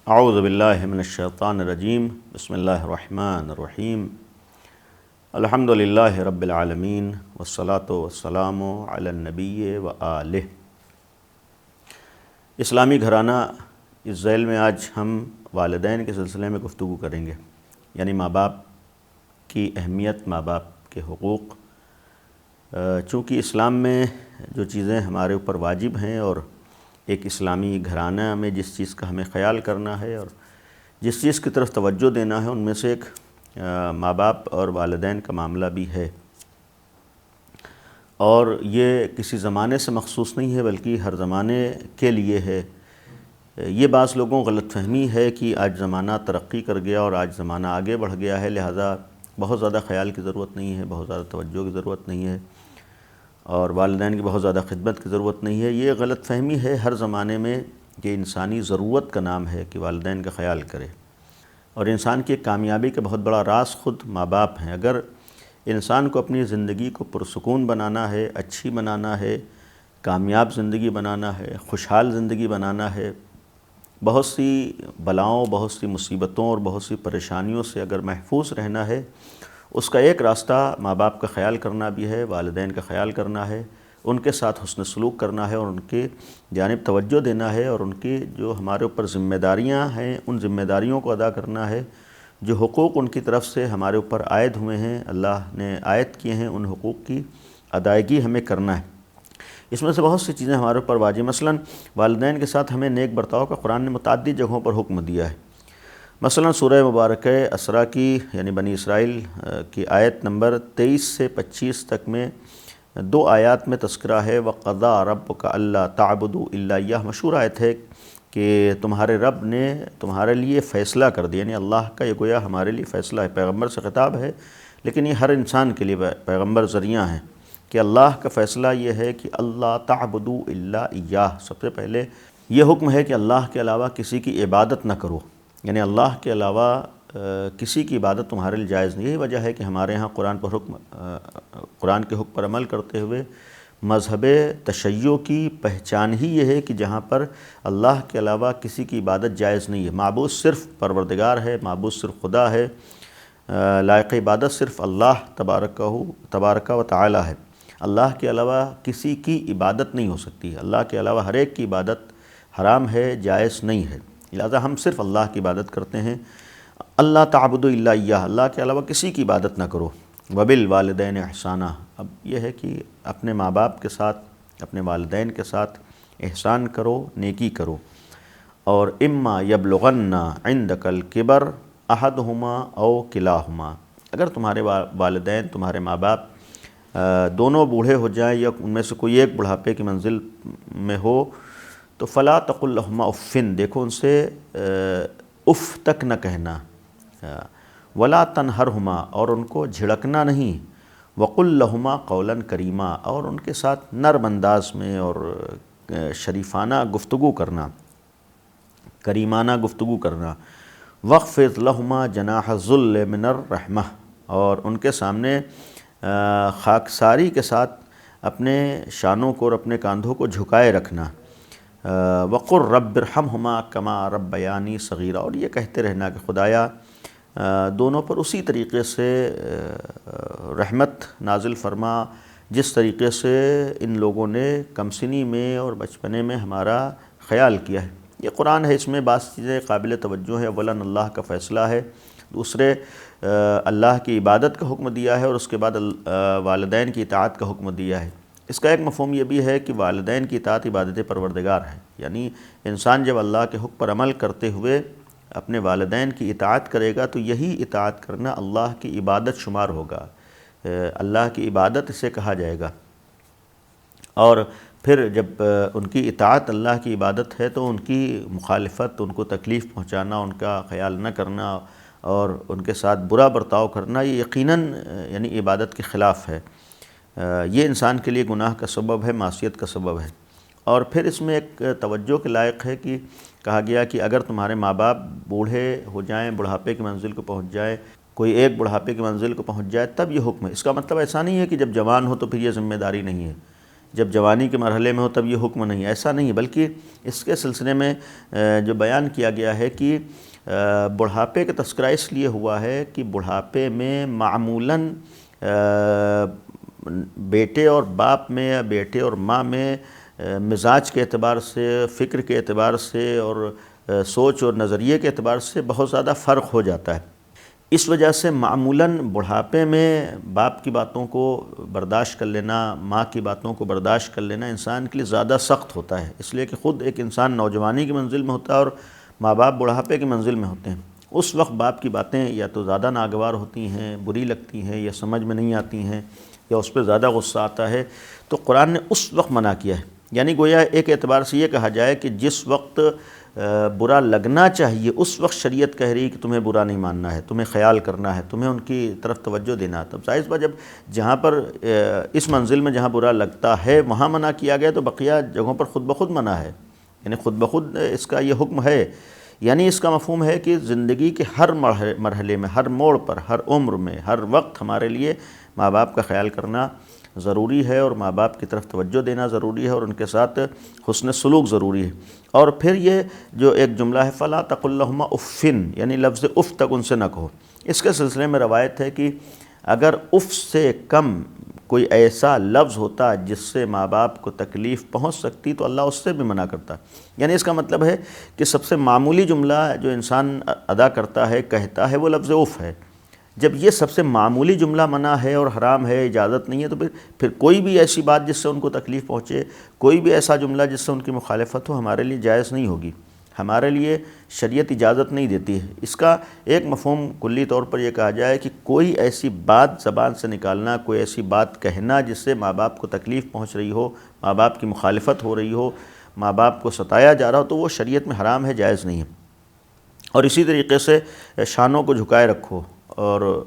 اعوذ باللہ من الشیطان الرجیم بسم اللہ الرحمن الرحیم الحمد للہ رب العالمین والصلاة والسلام علی النبی وآلہ۔ اسلامی گھرانہ اس ذیل میں آج ہم والدین کے سلسلے میں گفتگو کریں گے، یعنی ماں باپ کی اہمیت، ماں باپ کے حقوق۔ چونکہ اسلام میں جو چیزیں ہمارے اوپر واجب ہیں اور ایک اسلامی گھرانہ میں جس چیز کا ہمیں خیال کرنا ہے اور جس چیز کی طرف توجہ دینا ہے، ان میں سے ایک ماں باپ اور والدین کا معاملہ بھی ہے، اور یہ کسی زمانے سے مخصوص نہیں ہے بلکہ ہر زمانے کے لیے ہے۔ یہ بعض لوگوں کو غلط فہمی ہے کہ آج زمانہ ترقی کر گیا اور آج زمانہ آگے بڑھ گیا ہے، لہذا بہت زیادہ خیال کی ضرورت نہیں ہے، بہت زیادہ توجہ کی ضرورت نہیں ہے اور والدین کی بہت زیادہ خدمت کی ضرورت نہیں ہے۔ یہ غلط فہمی ہے ہر زمانے میں، یہ انسانی ضرورت کا نام ہے کہ والدین کا خیال کرے، اور انسان کی کامیابی کا بہت بڑا راز خود ماں باپ ہیں۔ اگر انسان کو اپنی زندگی کو پرسکون بنانا ہے، اچھی بنانا ہے، کامیاب زندگی بنانا ہے، خوشحال زندگی بنانا ہے، بہت سی بلاؤں، بہت سی مصیبتوں اور بہت سی پریشانیوں سے اگر محفوظ رہنا ہے، اس کا ایک راستہ ماں باپ کا خیال کرنا بھی ہے، والدین کا خیال کرنا ہے، ان کے ساتھ حسن سلوک کرنا ہے اور ان کی جانب توجہ دینا ہے، اور ان کی جو ہمارے اوپر ذمہ داریاں ہیں ان ذمہ داریوں کو ادا کرنا ہے۔ جو حقوق ان کی طرف سے ہمارے اوپر عائد ہوئے ہیں، اللہ نے عائد کیے ہیں، ان حقوق کی ادائیگی ہمیں کرنا ہے۔ اس میں سے بہت سی چیزیں ہمارے اوپر واجب، مثلاً والدین کے ساتھ ہمیں نیک برتاؤ کا قرآن نے متعدد جگہوں پر حکم دیا ہے۔ مثلاً سورہ مبارکہ اسراء کی، یعنی بنی اسرائیل کی آیت نمبر 23 سے 25 تک میں دو آیات میں تذکرہ ہے، وَقَضَىٰ رَبُّكَ أَلَّا تَعْبُدُوا إِلَّا إِيَّاهُ۔ مشہور آیت ہے کہ تمہارے رب نے تمہارے لیے فیصلہ کر دیا، یعنی اللہ کا یہ گویا ہمارے لیے فیصلہ ہے، پیغمبر سے خطاب ہے، لیکن یہ ہر انسان کے لیے پیغمبر ذریعہ ہیں کہ اللہ کا فیصلہ یہ ہے کہ اللہ تعبدوا الا ایاہ۔ سب سے پہلے یہ حکم ہے کہ اللہ کے علاوہ کسی کی عبادت نہ کرو، یعنی اللہ کے علاوہ کسی کی عبادت تمہارے لیے جائز نہیں۔ یہی وجہ ہے کہ ہمارے ہاں قرآن کے حکم پر عمل کرتے ہوئے مذہب تشیع کی پہچان ہی یہ ہے کہ جہاں پر اللہ کے علاوہ کسی کی عبادت جائز نہیں ہے، معبود صرف پروردگار ہے، معبود صرف خدا ہے، لائق عبادت صرف اللہ تبارک و تعالی ہے۔ اللہ کے علاوہ کسی کی عبادت نہیں ہو سکتی، اللہ کے علاوہ ہر ایک کی عبادت حرام ہے، جائز نہیں ہے، لہذا ہم صرف اللہ کی عبادت کرتے ہیں۔ اللہ تعبدوا الا ایاہ، اللہ کے علاوہ کسی کی عبادت نہ کرو۔ وبالوالدین احسانا، اب یہ ہے کہ اپنے ماں باپ کے ساتھ، اپنے والدین کے ساتھ احسان کرو، نیکی کرو۔ اور اما یبلغن عندک الکبر احدہما او کلاہما، اگر تمہارے والدین، تمہارے ماں باپ دونوں بوڑھے ہو جائیں یا ان میں سے کوئی ایک بڑھاپے کی منزل میں ہو تو فلا تقل لہما اف، دیکھو ان سے اف تک نہ کہنا، ولا تنہرہما، اور ان کو جھڑکنا نہیں، وقل لہما قولا کریما، اور ان کے ساتھ نرم انداز میں اور شریفانہ گفتگو کرنا، کریمانہ گفتگو کرنا۔ وَاخْفِضْ لَهُمَا جَنَاحَ الذُّلِّ مِنَ الرَّحْمَةِ، اور ان کے سامنے خاکساری کے ساتھ اپنے شانوں کو اور اپنے کاندھوں کو جھکائے رکھنا۔ وَقُلْ رَبِّ ارْحَمْهُمَا كَمَا رَبَّيَانِي صَغِيرًا، اور یہ کہتے رہنا کہ خدایا دونوں پر اسی طریقے سے رحمت نازل فرما جس طریقے سے ان لوگوں نے کم سنی میں اور بچپنے میں ہمارا خیال کیا ہے۔ یہ قرآن ہے، اس میں بعض چیزیں قابل توجہ ہے۔ اولاً اللہ کا فیصلہ ہے، دوسرے اللہ کی عبادت کا حکم دیا ہے، اور اس کے بعد والدین کی اطاعت کا حکم دیا ہے۔ اس کا ایک مفہوم یہ بھی ہے کہ والدین کی اطاعت عبادت پروردگار ہے، یعنی انسان جب اللہ کے حکم پر عمل کرتے ہوئے اپنے والدین کی اطاعت کرے گا تو یہی اطاعت کرنا اللہ کی عبادت شمار ہوگا، اللہ کی عبادت اسے کہا جائے گا۔ اور پھر جب ان کی اطاعت اللہ کی عبادت ہے تو ان کی مخالفت، ان کو تکلیف پہنچانا، ان کا خیال نہ کرنا اور ان کے ساتھ برا برتاؤ کرنا، یہ یقیناً یعنی عبادت کے خلاف ہے۔ یہ انسان کے لیے گناہ کا سبب ہے، معصیت کا سبب ہے۔ اور پھر اس میں ایک توجہ کے لائق ہے کہ کہا گیا کہ اگر تمہارے ماں باپ بوڑھے ہو جائیں، بڑھاپے کی منزل کو پہنچ جائے، کوئی ایک بڑھاپے کی منزل کو پہنچ جائے تب یہ حکم ہے۔ اس کا مطلب ایسا نہیں ہے کہ جب جوان ہو تو پھر یہ ذمہ داری نہیں ہے، جب جوانی کے مرحلے میں ہو تب یہ حکم نہیں، ایسا نہیں، بلکہ اس کے سلسلے میں جو بیان کیا گیا ہے کہ بڑھاپے کا تذکرہ اس لیے ہوا ہے کہ بڑھاپے میں معمولاً بیٹے اور باپ میں یا بیٹے اور ماں میں مزاج کے اعتبار سے، فکر کے اعتبار سے اور سوچ اور نظریے کے اعتبار سے بہت زیادہ فرق ہو جاتا ہے۔ اس وجہ سے معمولاً بڑھاپے میں باپ کی باتوں کو برداشت کر لینا، ماں کی باتوں کو برداشت کر لینا انسان کے لیے زیادہ سخت ہوتا ہے، اس لیے کہ خود ایک انسان نوجوانی کی منزل میں ہوتا ہے اور ماں باپ بڑھاپے کی منزل میں ہوتے ہیں۔ اس وقت باپ کی باتیں یا تو زیادہ ناگوار ہوتی ہیں، بری لگتی ہیں، یا سمجھ میں نہیں آتی ہیں، یا اس پہ زیادہ غصہ آتا ہے، تو قرآن نے اس وقت منع کیا ہے۔ یعنی گویا ایک اعتبار سے یہ کہا جائے کہ جس وقت برا لگنا چاہیے اس وقت شریعت کہہ رہی کہ تمہیں برا نہیں ماننا ہے، تمہیں خیال کرنا ہے، تمہیں ان کی طرف توجہ دینا ہے۔ تب ظاہر بات جب جہاں پر اس منزل میں جہاں برا لگتا ہے وہاں منع کیا گیا تو بقیہ جگہوں پر خود بخود منع ہے، یعنی خود بخود اس کا یہ حکم ہے۔ یعنی اس کا مفہوم ہے کہ زندگی کے ہر مرحلے میں، ہر موڑ پر، ہر عمر میں، ہر وقت ہمارے لیے ماں باپ کا خیال کرنا ضروری ہے، اور ماں باپ کی طرف توجہ دینا ضروری ہے، اور ان کے ساتھ حسن سلوک ضروری ہے۔ اور پھر یہ جو ایک جملہ ہے فَلَا تَقُل لَهُمَا اُفٍّ، یعنی لفظ اف تک ان سے نہ کہو۔ اس کے سلسلے میں روایت ہے کہ اگر اف سے کم کوئی ایسا لفظ ہوتا جس سے ماں باپ کو تکلیف پہنچ سکتی تو اللہ اس سے بھی منع کرتا۔ یعنی اس کا مطلب ہے کہ سب سے معمولی جملہ جو انسان ادا کرتا ہے، کہتا ہے، وہ لفظ اف ہے۔ جب یہ سب سے معمولی جملہ منع ہے اور حرام ہے، اجازت نہیں ہے، تو پھر کوئی بھی ایسی بات جس سے ان کو تکلیف پہنچے، کوئی بھی ایسا جملہ جس سے ان کی مخالفت ہو، ہمارے لیے جائز نہیں ہوگی، ہمارے لیے شریعت اجازت نہیں دیتی ہے۔ اس کا ایک مفہوم کلی طور پر یہ کہا جائے کہ کوئی ایسی بات زبان سے نکالنا، کوئی ایسی بات کہنا جس سے ماں باپ کو تکلیف پہنچ رہی ہو، ماں باپ کی مخالفت ہو رہی ہو، ماں باپ کو ستایا جا رہا ہو، تو وہ شریعت میں حرام ہے، جائز نہیں ہے۔ اور اسی طریقے سے شانوں کو جھکائے رکھو، اور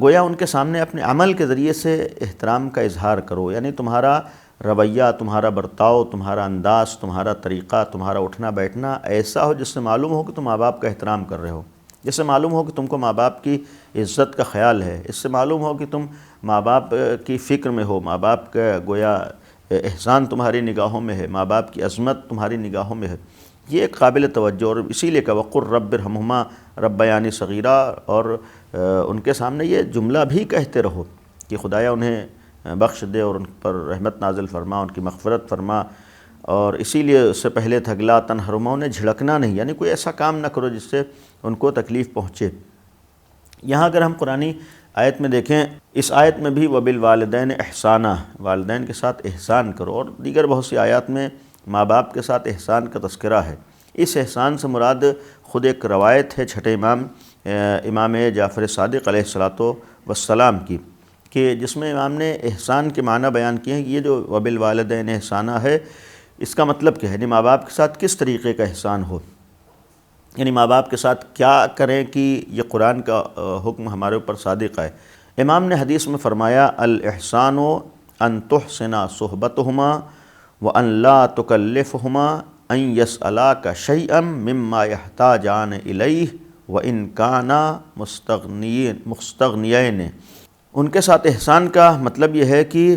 گویا ان کے سامنے اپنے عمل کے ذریعے سے احترام کا اظہار کرو، یعنی تمہارا رویہ، تمہارا برتاؤ، تمہارا انداز، تمہارا طریقہ، تمہارا اٹھنا بیٹھنا ایسا ہو جس سے معلوم ہو کہ تم ماں باپ کا احترام کر رہے ہو، جس سے معلوم ہو کہ تم کو ماں باپ کی عزت کا خیال ہے، اس سے معلوم ہو کہ تم ماں باپ کی فکر میں ہو، ماں باپ کا گویا احسان تمہاری نگاہوں میں ہے، ماں باپ کی عظمت تمہاری نگاہوں میں ہے۔ یہ ایک قابل توجہ، اور اسی لیے کہ وَقُلْ رَبِّ ارْحَمْهُمَا رَبَّيَانِي صَغِيرًا، اور ان کے سامنے یہ جملہ بھی کہتے رہو کہ خدایا انہیں بخش دے اور ان پر رحمت نازل فرما، ان کی مغفرت فرما۔ اور اسی لیے اس سے پہلے تھا لَا تَنْهَرْهُمَا، انہیں جھڑکنا نہیں، یعنی کوئی ایسا کام نہ کرو جس سے ان کو تکلیف پہنچے۔ یہاں اگر ہم قرآنی آیت میں دیکھیں، اس آیت میں بھی وَبِالْوَالِدَيْنِ احسانًا، والدین کے ساتھ احسان کرو، اور دیگر بہت سی آیات میں ماں باپ کے ساتھ احسان کا تذکرہ ہے۔ اس احسان سے مراد خود ایک روایت ہے چھٹے امام جعفر صادق علیہ السلام کی، کہ جس میں امام نے احسان کے معنی بیان کیے ہیں کہ یہ جو وَبِالْوَالِدَيْنِ احسانًا ہے، اس کا مطلب کیا ہے، یعنی ماں باپ کے ساتھ کس طریقے کا احسان ہو، یعنی ماں باپ کے ساتھ کیا کریں کہ یہ قرآن کا حکم ہمارے اوپر صادق ہے۔ امام نے حدیث میں فرمایا الاحسان ان تحسن صحبتهما وان لا تکلفهما ان یسألاک شیئا مما یحتاجان الیہ وان کانا مستغنیین۔ ان کے ساتھ احسان کا مطلب یہ ہے کہ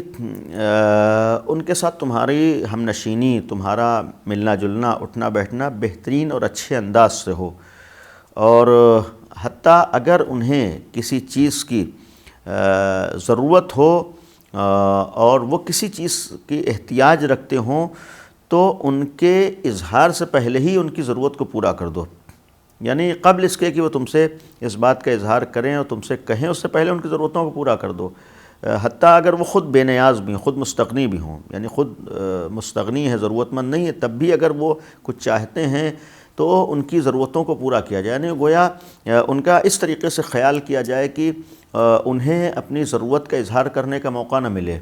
ان کے ساتھ تمہاری ہم نشینی، تمہارا ملنا جلنا، اٹھنا بیٹھنا بہترین اور اچھے انداز سے ہو، اور حتیٰ اگر انہیں کسی چیز کی ضرورت ہو اور وہ کسی چیز کی احتیاج رکھتے ہوں تو ان کے اظہار سے پہلے ہی ان کی ضرورت کو پورا کر دو، یعنی قبل اس کے کہ وہ تم سے اس بات کا اظہار کریں اور تم سے کہیں، اس سے پہلے ان کی ضرورتوں کو پورا کر دو، حتیٰ اگر وہ خود بے نیاز بھی ہوں، خود مستغنی بھی ہوں، یعنی خود مستغنی ہے، ضرورت مند نہیں ہے، تب بھی اگر وہ کچھ چاہتے ہیں تو ان کی ضرورتوں کو پورا کیا جائے، یعنی گویا ان کا اس طریقے سے خیال کیا جائے کہ انہیں اپنی ضرورت کا اظہار کرنے کا موقع نہ ملے۔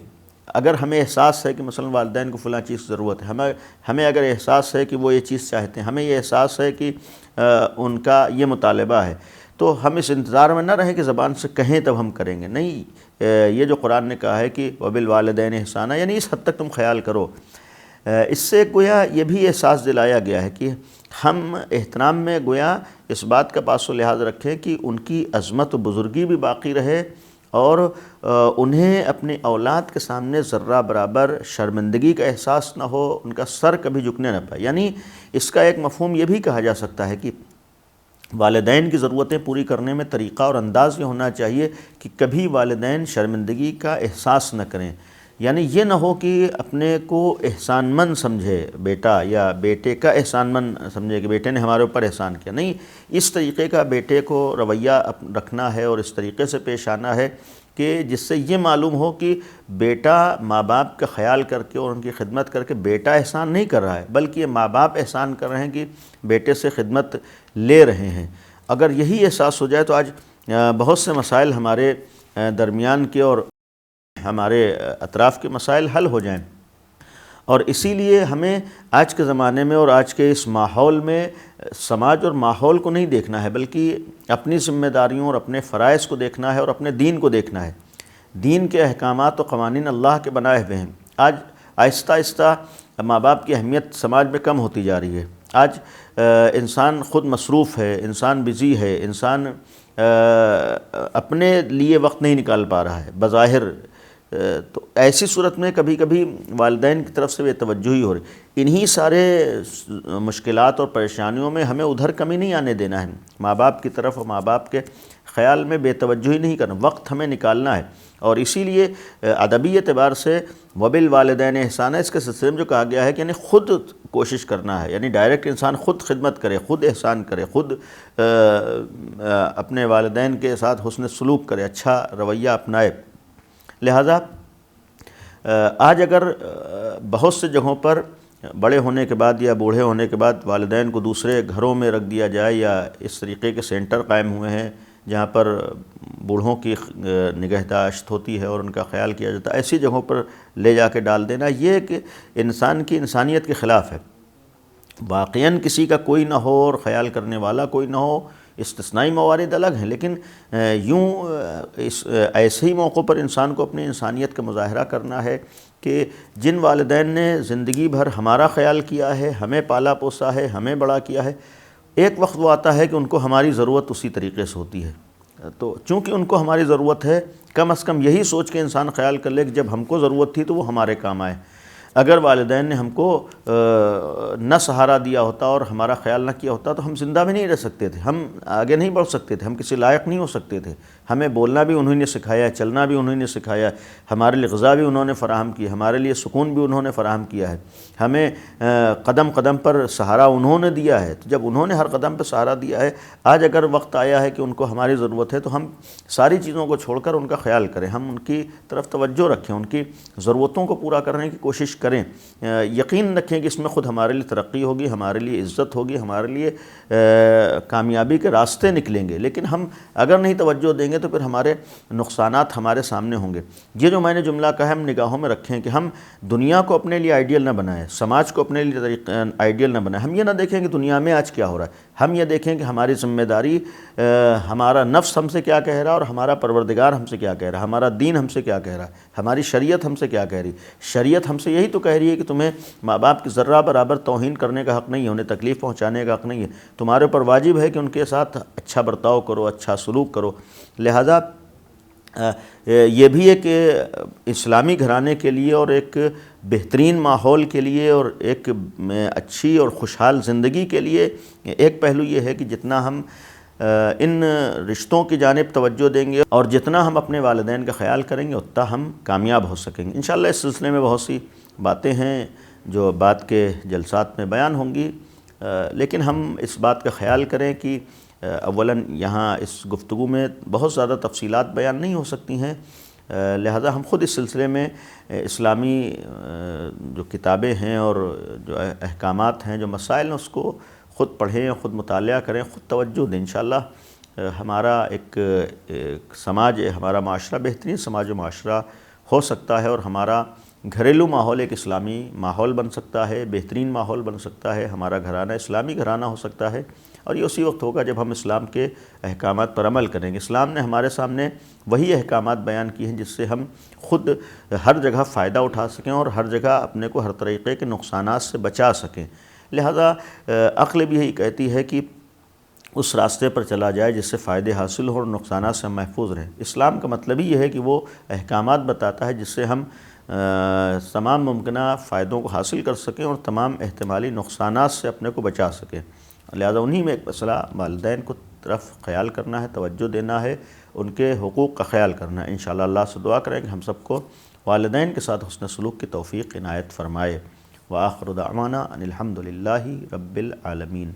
اگر ہمیں احساس ہے کہ مثلا والدین کو فلاں چیز کی ضرورت ہے، ہمیں اگر احساس ہے کہ وہ یہ چیز چاہتے ہیں، ہمیں یہ احساس ہے کہ ان کا یہ مطالبہ ہے، تو ہم اس انتظار میں نہ رہیں کہ زبان سے کہیں تب ہم کریں گے، نہیں، یہ جو قرآن نے کہا ہے کہ وَبِالْوَالِدَيْنِ احسانًا، یعنی اس حد تک تم خیال کرو۔ اس سے گویا یہ بھی احساس دلایا گیا ہے کہ ہم احترام میں گویا اس بات کا پاس و لحاظ رکھیں کہ ان کی عظمت و بزرگی بھی باقی رہے، اور انہیں اپنے اولاد کے سامنے ذرہ برابر شرمندگی کا احساس نہ ہو، ان کا سر کبھی جھکنے نہ پائے۔ یعنی اس کا ایک مفہوم یہ بھی کہا جا سکتا ہے کہ والدین کی ضرورتیں پوری کرنے میں طریقہ اور انداز یہ ہونا چاہیے کہ کبھی والدین شرمندگی کا احساس نہ کریں۔ یعنی یہ نہ ہو کہ اپنے کو احسان مند سمجھے بیٹا، یا بیٹے کا احسان مند سمجھے کہ بیٹے نے ہمارے اوپر احسان کیا۔ نہیں، اس طریقے کا بیٹے کو رویہ رکھنا ہے اور اس طریقے سے پیش آنا ہے کہ جس سے یہ معلوم ہو کہ بیٹا ماں باپ کا خیال کر کے اور ان کی خدمت کر کے بیٹا احسان نہیں کر رہا ہے، بلکہ یہ ماں باپ احسان کر رہے ہیں کہ بیٹے سے خدمت لے رہے ہیں۔ اگر یہی احساس ہو جائے تو آج بہت سے مسائل ہمارے درمیان کے اور ہمارے اطراف کے مسائل حل ہو جائیں۔ اور اسی لیے ہمیں آج کے زمانے میں اور آج کے اس ماحول میں سماج اور ماحول کو نہیں دیکھنا ہے، بلکہ اپنی ذمہ داریوں اور اپنے فرائض کو دیکھنا ہے اور اپنے دین کو دیکھنا ہے۔ دین کے احکامات و قوانین اللہ کے بنائے ہوئے ہیں۔ آج آہستہ آہستہ ماں باپ کی اہمیت سماج میں کم ہوتی جا رہی ہے۔ آج انسان خود مصروف ہے، انسان بزی ہے، انسان اپنے لیے وقت نہیں نکال پا رہا ہے بظاہر۔ تو ایسی صورت میں کبھی کبھی والدین کی طرف سے بے توجہی ہو رہی۔ انہی سارے مشکلات اور پریشانیوں میں ہمیں ادھر کمی نہیں آنے دینا ہے، ماں باپ کی طرف اور ماں باپ کے خیال میں بے توجہی نہیں کرنا، وقت ہمیں نکالنا ہے۔ اور اسی لیے ادبی اعتبار سے وبالوالدین احسانا اس کے سلسلے میں جو کہا گیا ہے کہ یعنی خود کوشش کرنا ہے، یعنی ڈائریکٹ انسان خود خدمت کرے، خود احسان کرے، خود اپنے والدین کے ساتھ حسن سلوک کرے، اچھا رویہ اپنائے۔ لہذا آج اگر بہت سے جگہوں پر بڑے ہونے کے بعد یا بوڑھے ہونے کے بعد والدین کو دوسرے گھروں میں رکھ دیا جائے، یا اس طریقے کے سینٹر قائم ہوئے ہیں جہاں پر بوڑھوں کی نگہداشت ہوتی ہے اور ان کا خیال کیا جاتا ہے، ایسی جگہوں پر لے جا کے ڈال دینا یہ کہ انسان کی انسانیت کے خلاف ہے۔ واقعاً کسی کا کوئی نہ ہو اور خیال کرنے والا کوئی نہ ہو، استثنائی موارد الگ ہیں، لیکن یوں ایسے ہی موقعوں پر انسان کو اپنی انسانیت کا مظاہرہ کرنا ہے کہ جن والدین نے زندگی بھر ہمارا خیال کیا ہے، ہمیں پالا پوسا ہے، ہمیں بڑا کیا ہے، ایک وقت وہ آتا ہے کہ ان کو ہماری ضرورت اسی طریقے سے ہوتی ہے۔ تو چونکہ ان کو ہماری ضرورت ہے، کم از کم یہی سوچ کے انسان خیال کر لے کہ جب ہم کو ضرورت تھی تو وہ ہمارے کام آئے۔ اگر والدین نے ہم کو نہ سہارا دیا ہوتا اور ہمارا خیال نہ کیا ہوتا تو ہم زندہ بھی نہیں رہ سکتے تھے، ہم آگے نہیں بڑھ سکتے تھے، ہم کسی لائق نہیں ہو سکتے تھے۔ ہمیں بولنا بھی انہوں نے سکھایا، چلنا بھی انہوں نے سکھایا، ہمارے لیے غذا بھی انہوں نے فراہم کی، ہمارے لیے سکون بھی انہوں نے فراہم کیا ہے، ہمیں قدم قدم پر سہارا انہوں نے دیا ہے۔ تو جب انہوں نے ہر قدم پہ سہارا دیا ہے، آج اگر وقت آیا ہے کہ ان کو ہماری ضرورت ہے تو ہم ساری چیزوں کو چھوڑ کر ان کا خیال کریں، ہم ان کی طرف توجہ رکھیں، ان کی ضرورتوں کو پورا کرنے کی کوشش کریں۔ یقین رکھیں کہ اس میں خود ہمارے لیے ترقی ہوگی، ہمارے لیے عزت ہوگی، ہمارے لیے کامیابی کے راستے نکلیں گے۔ لیکن ہم اگر نہیں توجہ دیں گے تو پھر ہمارے نقصانات ہمارے سامنے ہوں گے۔ یہ جو میں نے جملہ کہا ہے ہم نگاہوں میں رکھیں کہ ہم دنیا کو اپنے لیے آئیڈیل نہ بنائیں، سماج کو اپنے لیے آئیڈیل نہ بنائیں۔ ہم یہ نہ دیکھیں کہ دنیا میں آج کیا ہو رہا ہے، ہم یہ دیکھیں کہ ہماری ذمہ داری، ہمارا نفس ہم سے کیا کہہ رہا ہے اور ہمارا پروردگار ہم سے کیا کہہ رہا ہے، ہمارا دین ہم سے کیا کہہ رہا ہے، ہماری شریعت ہم سے کیا کہہ رہی ہے۔ شریعت ہم سے یہی تو کہہ رہی ہے کہ تمہیں ماں باپ کی ذرہ برابر توہین کرنے کا حق نہیں ہے، انہیں تکلیف پہنچانے کا حق نہیں ہے، تمہارے اوپر واجب ہے کہ ان کے ساتھ اچھا برتاؤ کرو، اچھا سلوک کرو۔ لہذا یہ بھی ایک اسلامی گھرانے کے لیے اور ایک بہترین ماحول کے لیے اور ایک اچھی اور خوشحال زندگی کے لیے ایک پہلو یہ ہے کہ جتنا ہم ان رشتوں کی جانب توجہ دیں گے اور جتنا ہم اپنے والدین کا خیال کریں گے اتنا ہم کامیاب ہو سکیں گے۔ انشاءاللہ اس سلسلے میں بہت سی باتیں ہیں جو بعد کے جلسات میں بیان ہوں گی، لیکن ہم اس بات کا خیال کریں کہ اولاً یہاں اس گفتگو میں بہت زیادہ تفصیلات بیان نہیں ہو سکتی ہیں، لہذا ہم خود اس سلسلے میں اسلامی جو کتابیں ہیں اور جو احکامات ہیں، جو مسائل ہیں، اس کو خود پڑھیں، خود مطالعہ کریں، خود توجہ دیں۔ انشاءاللہ ہمارا ایک سماج، ہمارا معاشرہ بہترین سماج و معاشرہ ہو سکتا ہے اور ہمارا گھریلو ماحول ایک اسلامی ماحول بن سکتا ہے، بہترین ماحول بن سکتا ہے، ہمارا گھرانہ اسلامی گھرانہ ہو سکتا ہے، اور یہ اسی وقت ہوگا جب ہم اسلام کے احکامات پر عمل کریں گے۔ اسلام نے ہمارے سامنے وہی احکامات بیان کیے ہیں جس سے ہم خود ہر جگہ فائدہ اٹھا سکیں اور ہر جگہ اپنے کو ہر طریقے کے نقصانات سے بچا سکیں۔ لہذا عقل بھی یہی کہتی ہے کہ اس راستے پر چلا جائے جس سے فائدے حاصل ہوں اور نقصانات سے ہم محفوظ رہیں۔ اسلام کا مطلب ہی یہ ہے کہ وہ احکامات بتاتا ہے جس سے ہم تمام ممکنہ فائدوں کو حاصل کر سکیں اور تمام احتمالی نقصانات سے اپنے کو بچا سکیں۔ لہذا انہی میں ایک مسئلہ والدین کو طرف خیال کرنا ہے، توجہ دینا ہے، ان کے حقوق کا خیال کرنا ہے۔ انشاءاللہ اللہ سے دعا کریں کہ ہم سب کو والدین کے ساتھ حسن سلوک کی توفیق عنایت فرمائے۔ وآخر دعوانا ان الحمد للہ رب العالمین۔